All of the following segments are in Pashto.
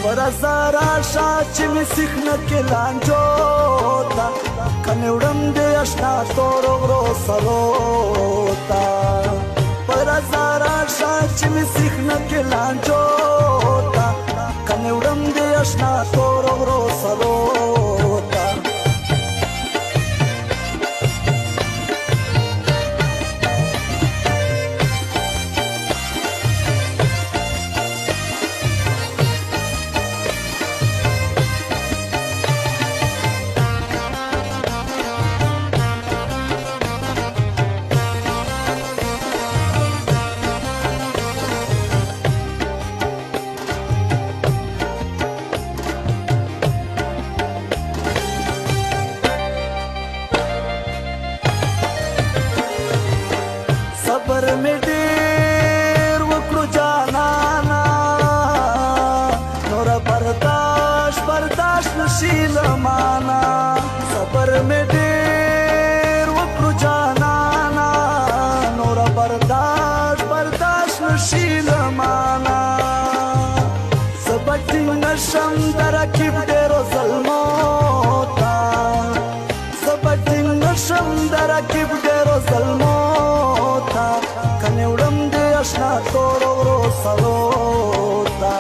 ورزارا شاچ می سیخنه کې لانجو تا کنه وړم دې آشنا تور ورو سلو تا ورزارا شاچ می سیخنه کې لانجو تا کنه وړم دې آشنا تور ورو سلو تا صبر می ډیر وکړو جانانا نور برداشت نشي لمانا صبر می ډیر وکړو جانانا نور برداشت نشي لمانا سبټ نشم درکې ډیرو ظلمو تا سبټ نشم درکې ډیرو ظلمو کنه وړم دې آشنا تور ورو سلو تا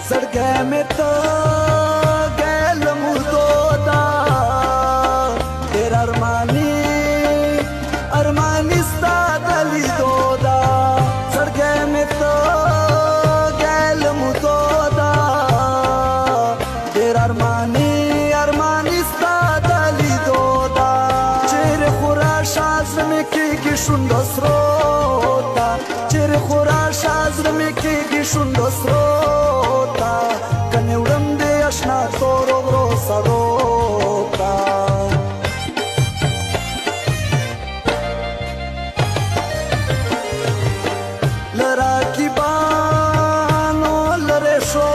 सड़के में तो गैल मुर्दोदा तेरा अरमानी स्तादली दोदा सड़के में तो गैल मुर्दोदा तेरा अरमानी स्तादली दोदा चेहरे खुराश आज़र में की शुंडो स्रोता चेहरे खुराश आज़र में की शुंडो स्रोता کنه وړم دې آشنا تور ورو سلو